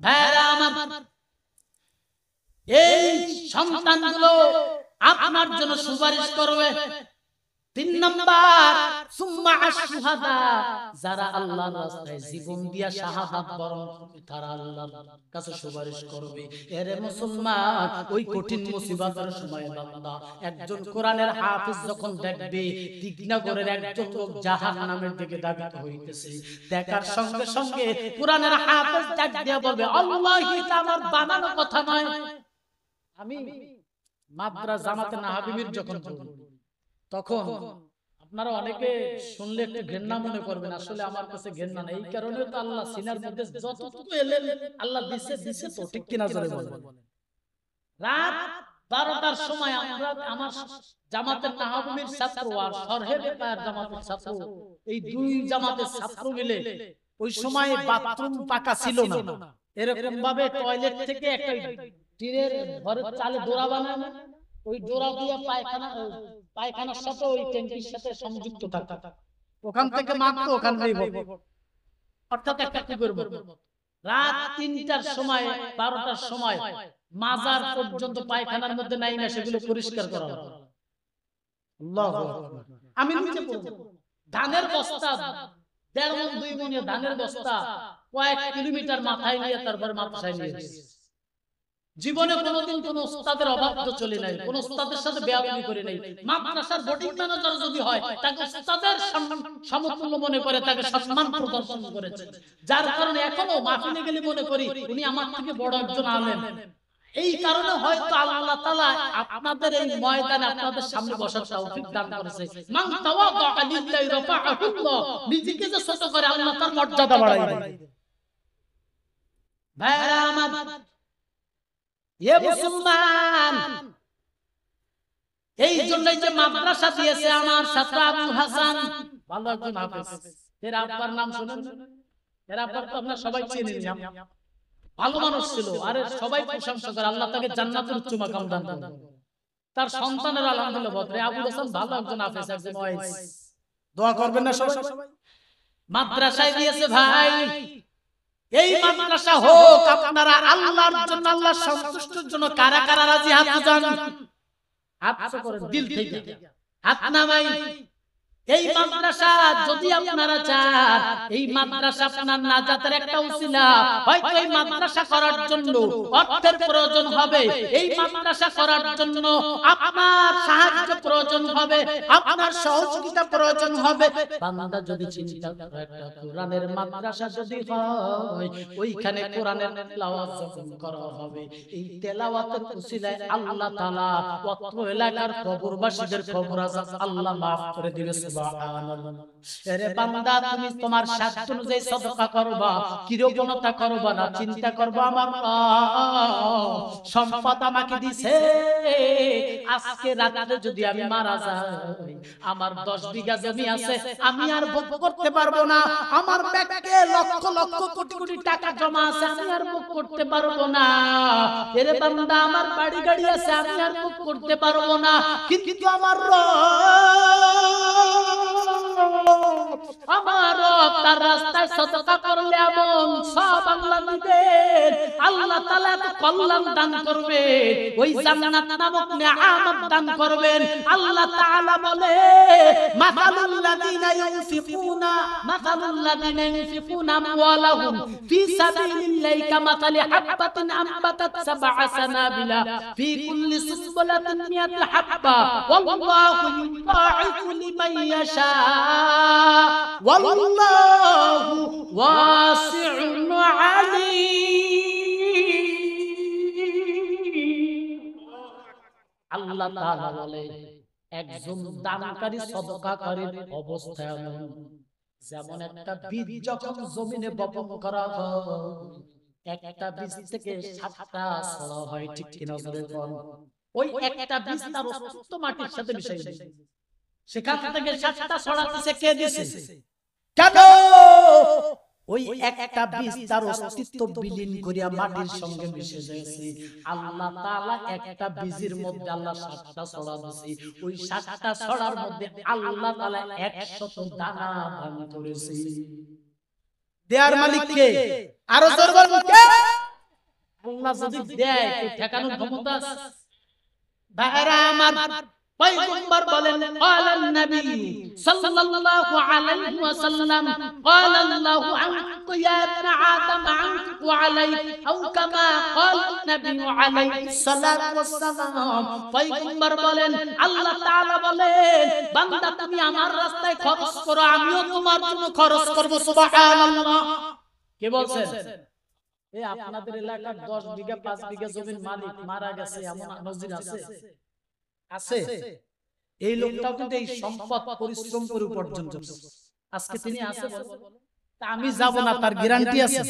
ভাইরা আমার, এই সন্তানগুলো আপনার জন্য সুপারিশ করবে। 3 নাম্বার, সুম্মা আশ-শুহাদা, যারা আল্লাহর রাস্তায় জীবন দিয়া শাহাদাত বরণ করবে তারা আল্লাহর কাছে সুপারিশ করবে। এরে মুসলমান, ওই কঠিন মুসিবতের সময় বান্দা একজন কোরআনের হাফেজ যখন দেখবে দিগনগরের একজন লোক জাহান্নামের দিকে ধাবিত হইতেছে, দেখার সঙ্গে সঙ্গে কোরআনের হাফেজ ডাক দিয়া বলবে, আল্লাহি, এটা আমার বানানো কথা নয়। আমি মাদ্রাসা জামাতে নাহাবিবির যখন তখন আপনারা অনেকে শুনলে একটু ঘৃণা মনে করবেন, আসলে আমার কাছে ঘৃণা নেই। এই কারণে তো আল্লাহ সিনার মধ্যে যতটুকু এলেন আল্লাহ দিছে তো, ঠিক কিনা জোরে বলেন। রাত 12টার সময় আমরা আমার জামাতের নাহাবিবির ছাত্র আর সরহের জামাতের ছাত্র, এই দুই জামাতের ছাত্র মিলে ওই সময় বাথরুম পাকা ছিল না, এরকম ভাবে টয়লেট থেকে একটা টিনের ঘরের চালে ডোরা বানায় না, ওই ডোরা দিয়ে পায়খানার সাথে ওই ট্যাঙ্কির সাথে সংযুক্ত থাকতো, ওখান থেকে মাত্র ওখান থেকে অর্থাৎ একটা কুকুর মতো। রাত 3টার সময় 12টার সময় মাজার পর্যন্ত পায়খানার মধ্যে নাইমা সেগুলো পরিষ্কার করা হতো। আল্লাহু আকবার। আমি নিজে পড়ব, ধানের বস্তা 1.5 মণ 2 মণ ধানের বস্তা কয়েক কিলোমিটার মাথায় নিয়ে তারপর মাদ্রাসায় নিয়ে গেছি। জীবনে কোনোদিন কোন উস্তাদের অভাব তো চলে নাই, কোন উস্তাদের সাথে বেয়াদবি করে নাই। মাদ্রাসার বোর্ডিং ম্যানেজার যদি হয় তাকে উস্তাদের সমতুল্য মনে করে, তাকে সম্মান প্রদর্শন করেছে, যার কারণে এখনো মাহফিলে গেলে মনে করি উনি আমার থেকে বড় একজন আলেম। এই কারণে হয়তো আল্লাহ তাআলা আপনাদের এই ময়দানে আপনাদের সামনে বসার তৌফিক দান করেছে। মান তাওয়াদা লিল্লাহি রাফাআহুল্লাহ, নিজেকে যে ছোট করে আল্লাহ তার মর্যাদা বাড়ায় দেয়। ভাইরা আমার, এ মুসলমান, এই জন্যই যে মাদ্রাসা দিয়েছে আমার ছাত্র আবুল হাসান, ভালো একজন হাফেজ। এর আব্বার নাম শুনেন? এর আব্বার তো আপনারা সবাই চেনেন, ভালো মানুষ ছিল, আরে সবাই প্রশংসা করে, আল্লাহ তাকে জান্নাতের উচ্চ মাকাম দান করুন। তার সন্তানের আলহামদুলিল্লাহ বদরে আবুল হাসান ভালো একজন হাফেজ, একজন ওয়াইজ। দোয়া করবেন না সবাই? মাদ্রাসায় দিয়েছে ভাই, এই মাদ্রাসা হোক আপনারা আল্লাহর জন্য, আল্লাহর সন্তুষ্টির জন্য। কারা কারা রাজি হাত উঠান, হাত করেন দিল থেকে, হাত নামাই। এই মাদ্রাসা যদি আপনারা চান, এই মাদ্রাসা আপনার নাজাতের একটা উসিলা। হয়তো এই মাদ্রাসা করার জন্য অর্থের প্রয়োজন হবে, এই মাদ্রাসা করার জন্য আপনার সাহায্য প্রয়োজন হবে, আপনার সহযোগিতা প্রয়োজন হবে। বান্দা যদি চিন্তা করে একটা কোরআনের মাদ্রাসা যদি হয়, ওইখানে কোরআনের তেলাওয়াত যখন করা হবে, এই তেলাওয়াতের উসিলায় আল্লাহ তাআলা অত্র এলাকার কবরবাসীদের কবর আযাব আল্লাহ maaf করে দিবেন। সুবহানাল্লাহ। আরে বান্দা তুমি তোমার সাধ্য অনুযায়ী সদকা করবা, কিরকমতা করবা না, চিন্তা করবা আমার সম্পদ আমাকে দিছে, আজকে রাতে যদি আমি মারা যাই, আমার 10 বিঘা জমি আছে, আমি আর ভোগ করতে পারবো না। আমার ব্যাংকে লক্ষ লক্ষ কোটি কোটি টাকা জমা আছে, আমি আর ভোগ করতে পারবো না। এরে বান্দা আমার বাড়ি গাড়ি আছে, আমি আর ভোগ করতে পারবো না। কিন্তু আমার আমার তার রাস্তায় সদকা করলে এমন সব আল্লাহ দিবেন। আল্লাহ তাআলা কল্যাণ দান করবে, ওই জান্নাত নামক নিয়ামত দান করবেন। আল্লাহ তাআলা বলে মাসালুল লাযিনা ইউনফিকুনা আমওয়ালাহুম ফি সাবিলিল্লাহি কামাসালি হাববাতিন আনবাতাত সাবআ সানাবিলা ফি কুল্লি সুনবুলাতিন মিয়াতু হাব্বা ওয়াল্লাহু ইউদাঈফু লিমান ইয়াশা ওয়াল্লাহু ওয়াসিউন আলীম। আল্লাহ তাআলা বলে একজন দানকারী সদকাকারীর অবস্থা এমন, যেমন একটা বীজ যখন জমিনে বপন করা হয়, একটা বীজ থেকে 7টা ছড়া হয়, ঠিক কিনা বলেন? ওই একটা বীজ তার অস্তিত্ব মাটির সাথে মিশে গেছে, সেখান থেকে 7টা ছড়া দিয়েছে, কে দিয়েছে? কেন? ওই একটা বীজ তার অস্তিত্ব বিলীন করিয়া মাটির সঙ্গে মিশে যাচ্ছে। আল্লাহ তাআলা একটা বীজের মধ্যে আল্লাহ 7টা ছড়া দিয়েছে, ওই 7টা ছড়ার মধ্যে আল্লাহ তাআলা 100 দানা দান করেছে। দেয়ার মালিক কে? আরো জোরে বলুন কে? আল্লাহ যদি দেয় কে ঠেকানোর ক্ষমতা আছে? ভাইরা আমার, পয়গম্বর বলেন ক্বালান নবী সাল্লাল্লাহু আলাইহি ওয়াসাল্লাম ক্বালাল্লাহু আনকু ইয়া ইবনে আদম আনকু আলাইক আও কামা ক্বালান নবী আলাইহিস সালাতু ওয়াসসালাম। পয়গম্বর বলেন আল্লাহ তাআলা বলেন বান্দা তুমি আমার রাস্তায় খরচ করো, আমিও তোমার জন্য খরচ করব। সুবহানাল্লাহ। কে বলছেন? এই আপনাদের এলাকার 10 বিঘা 5 বিঘা জমির মালিক মারা গেছে, এমন নজির আছে? আছে। এই লোকটাও কিন্তু এই সম্পদ পরিশ্রম করে উপার্জন করছে, আজকে তিনি আছে। তা আমি যাব না, তার গ্যারান্টি আছে।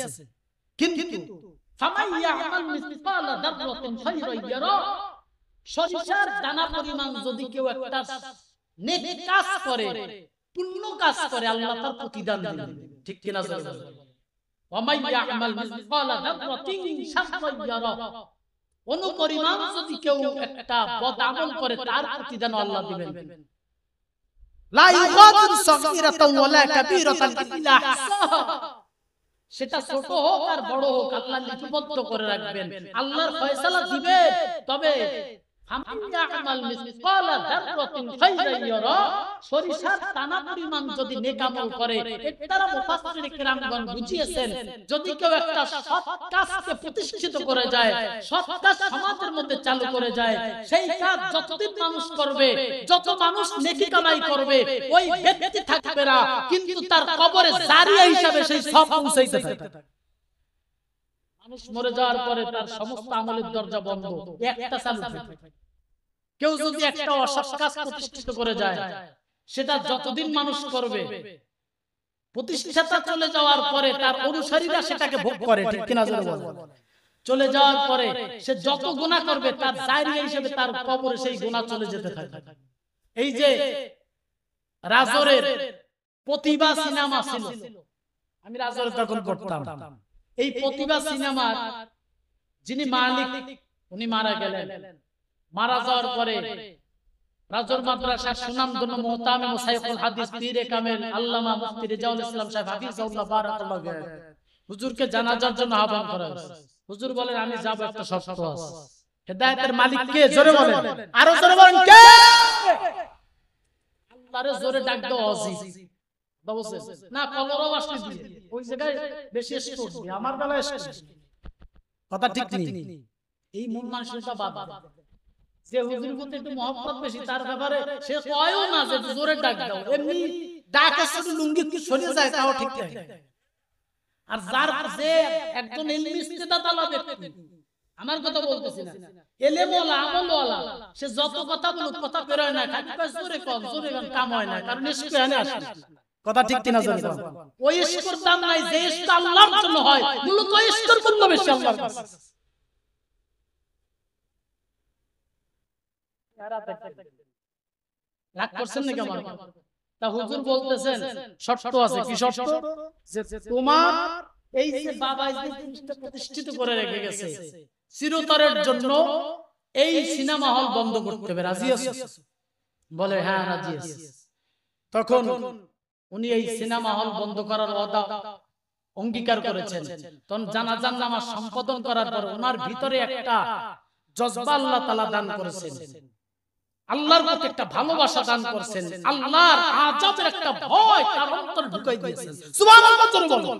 কিন্তু ফামাইয়ামাল মিসকালা দাররাতিন খায়রান ইয়ারা, সরিষার দানা পরিমাণ যদি কেউ একটা নেক কাজ করে, পুণ্য কাজ করে, আল্লাহ তার প্রতিদান দিবেন, ঠিক কিনা বলেন? ওয়ামাইয়ামাল মিসকালা দাররাতিন শাররান ইয়ারা, অনুপরিমাণ যদি কেউ একটা বদ আমল করে, তার প্রতিদান আল্লাহ দিবেন। লা ইউগাদিরু সাগীরাতান ওয়ালা কাবীরাতান ইল্লা আহসাহা, সেটা ছোট হোক আর বড় হোক আল্লাহ লিপিবদ্ধ করে রাখবেন, আল্লাহর ফয়সালা দিবেন। তবে ফামাইয়ামাল মিসকালা দাররাতিন খায়রান ইয়ারা, সরিষার দানা পরিমাণ যদি নেক আমল করে, এটারা মুফাসসির কিরামগণ বুঝিয়েছেন, যদি কেউ একটা সৎ কাজকে প্রতিষ্ঠিত করে যায়, সৎ কাজ সমাজের মধ্যে চালু করে যায়, সেই কাজ যতদিন মানুষ করবে, যত মানুষ নেকি কামাই করবে, ওই ব্যক্তি থাকবে না, কিন্তু তার কবরে জারিয়া হিসাবে সেই সব পৌঁছাইতে থাকে। মানুষ মরে যাওয়ার পরে তার সমস্ত আমলের দরজা বন্ধ, একটা চালু থাকে। কেউ যদি একটা অসৎ কাজ প্রতিষ্ঠিত করে যায়, সেটা যতদিন মানুষ করবে, প্রতিষ্ঠাতা চলে যাওয়ার পরে তার অনুসারীরা সেটাকে ভোগ করে, ঠিক কিনা বলেন? চলে যাওয়ার পরে সে যত গুনাহ করবে, তার জারিয়া হিসেবে তার কবরে সেই গুনাহ চলে যেতে থাকে। এই যে রাজরের প্রতিভা সিনেমা ছিল, আমি রাজরে তখন পড়তাম, এই প্রতিভা সিনেমার যিনি মালিক উনি মারা গেলেন। মারা যাওয়ার পরে রাজর মাদ্রাসার সুনামধন্য মুহতামিম মুসাইফুল হাদিস পীরে কামেল আল্লামা মুফতি রেজাউল ইসলাম সাহেব হাফিজাহুল্লাহ বারাকাল্লাহু ফিহি হুজুরকে জানাজার জন্য আহ্বান করা হয়েছে। হুজুর বলেন আমি যাব, একটা শর্ত আছে। হেদায়েতের মালিক কে? জোরে বলেন, আরো জোরে বলেন কে? আল্লাহরে জোরে ডাক দাও আজিজ বাবুসে না, কলরও আসলে দিয়ে ওই জায়গায় বেশি স্পোর্ট দিয়ে, আমার বেলায় কথা ঠিক নেই। এই মন মানসিকতা বাদ দাও। যে হুজুর প্রতি একটু মহব্বত বেশি, তার ব্যাপারে সে কয়ও না যে জোরে ডাক দাও, এমনি ডাকে শুধু লুঙ্গি কি সরে যায়, তাও ঠিক নাই। আর যার যে একজন ইলমি ইস্তেদাতালা ব্যক্তি, আমার কথা বলতেছি না, এলেমওয়ালা আমলওয়ালা সে যত কথা বলুক কথা বেরোয় না, খালি জোরে কম জোরে কম কাম হয় না, কারণ ইশক এনে আসে। কথা ঠিক কিনা জোরে কম? ওই ইশকের দাম নাই যে ইশক আল্লাহর জন্য হয়, মূলত ইশকের মূল্য বেশি আল্লাহর কাছে। রাগ করছেন নাকি আমার? তা হুজুর বলতেছেন শর্ত আছে। কি শর্ত? যে তোমার এই যে বাবা এই জিনিসটা প্রতিষ্ঠিত করে রেখে গেছে চিরতরের জন্য, এই সিনেমা হল বন্ধ করতে হবে, রাজি আছো? বলে হ্যাঁ রাজি আছি। তখন উনি এই সিনেমা হল বন্ধ করার ওয়াদা অঙ্গীকার করেছেন। তখন জানাজার নামাজ সম্পাদন করার পর ওনার ভিতরে একটা জজবা আল্লাহ তাআলা দান করেছেন, আল্লাহর প্রতি একটা ভালোবাসা দান করেছেন, আল্লাহর আযাবের একটা ভয় তার অন্তরে ঢুকাই দিয়েছেন। সুবহানাল্লাহ জোরে বলো।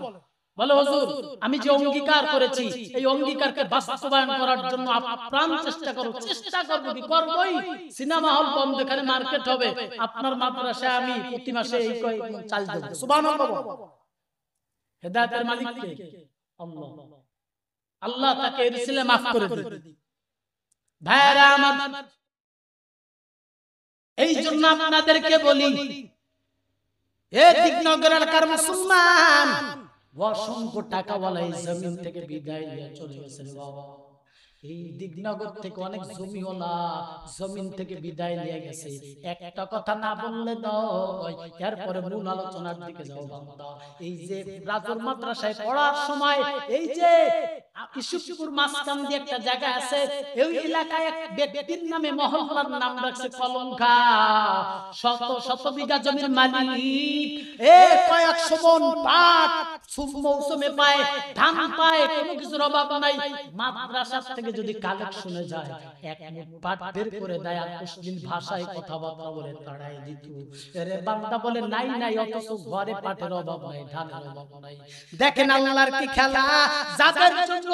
বলে হুজুর আমি যে অঙ্গীকার করেছি এই অঙ্গীকারকে বাস্তবায়ন করার জন্য আপ্রাণ চেষ্টা করব। চেষ্টা করব কি করবই, সিনেমা হল বন্ধ, এখানে মার্কেট হবে, আপনার মাদ্রাসায় আমি প্রতি মাসে এই চাল দেব। সুবহানাল্লাহ। হেদায়েতের মালিক কে? আল্লাহ। আল্লাহ তাকে এর ছিলে maaf করে দিবেন। ভাইরা আমার, এই জন্য আপনাদেরকে বলি, এ দিকনগর এলাকার মুসলমান, অসংখ্য টাকাওয়ালা এই জমিন থেকে বিদায় নিয়ে চলে গেছেন বাবা। এই দিকনগর থেকে অনেক জমিওয়ালা জমিন থেকে বিদায় নিয়ে গেছে। একটা কথা না বললে নয়, এরপরে মূল আলোচনার দিকে যাও বান্দা। এই যে রাজুর মাদ্রাসায় পড়ার সময় এই যে ইসুফপুর মাঝখান দিয়ে একটা জায়গা আছে, এই এলাকায় এক ব্যক্তির নামে মহল্লার নাম রাখছে কলঙ্কা। শত শত বিঘা জমির মালিক, এ কয়েকশো মন পাট মৌসুমে পায়, ধান পায়, কোনো কিছুর অভাব নাই। মাদ্রাসা থেকে যদি কালেকশনে যায় এক মুঠ পাট বের করে দেয় আর মুসলিম ভাষায় কথাবার্তা বলে তাড়াই দিত। আরে বান্দা বলে নাই নাই, অথচ ঘরে পাটের অভাব নাই, ধানের অভাব নাই। দেখেন আল্লাহর কি খেলা, যাদের জন্য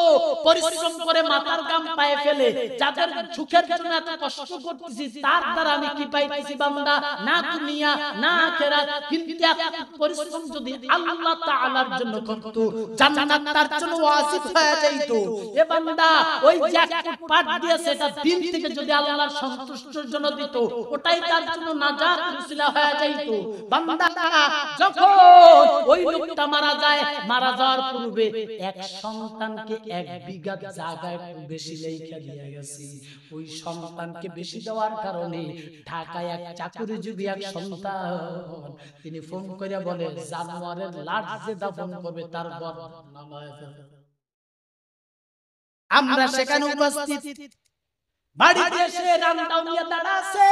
পরিশ্রম করে মাথার ঘাম পায়ে ফেলে, যাদের সুখের জন্য এত কষ্ট করতেছি, তার দ্বারা আমি কি পাইতেছি বান্দা? না দুনিয়া না আখিরাত। কিন্তু পরিশ্রম যদি আল্লাহ তাআলার জন্য করত, জান্নাত তার জন্য ওয়াজিব হয়ে যাইত। এ বান্দা ওই যে এক পাট দিয়েছে, এটা দিন থেকে যদি আল্লাহর সন্তুষ্টির জন্য দিত, ওটাই তার জন্য নাজাত উসিলা হয়ে যাইত। বান্দা যখন ওই লোকটা মারা যায়, মারা যাওয়ার পূর্বে এক সন্তানকে এক বিঘা জায়গায় বেশি লেখা দিয়ে গেছে। ওই সন্তানকে বেশি দেওয়ার কারণে ঢাকায় এক চাকরিজীবী এক সন্তান, তিনি ফোন করে বলে জানোয়ারের লাশ যে দাফন করবে তার ঘর নামায় ফেলে। আমরা সেখানে উপস্থিত, বাড়িতে এসে রান্নাও নিয়ে দাঁড়াছে,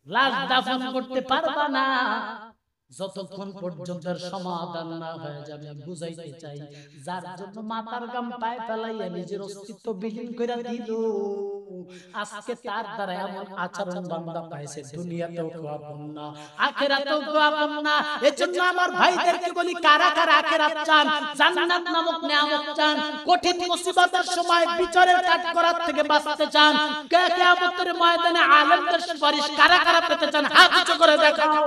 লাশ দাফন করতে পারবা না যতক্ষণ পর্যন্ত সমাধান না হয়ে যাবে। বুঝাইতে চাই, যার জন্য মাথার ঘাম পায়ে ফেলাইয়া নিজের অস্তিত্ব বিলীন করে দিল, আজকে তার দ্বারা এমন আচরণ বান্দা পাইছে, দুনিয়াতেও কেউ আপন না, আখিরাতেও কেউ আপন না। এজন্য আমার ভাইদেরকে বলি, কারা কারা আখিরাত চান, জান্নাত নামক নিয়ামত চান, কঠিন মুসিবতের সময় বিচারের কাঠগড়ার থেকে বাঁচতে চান, কিয়ামতের ময়দানে আলেমদের সুপারিশ কারা কারা পেতে চান, হাত উঁচু করে দেখাও।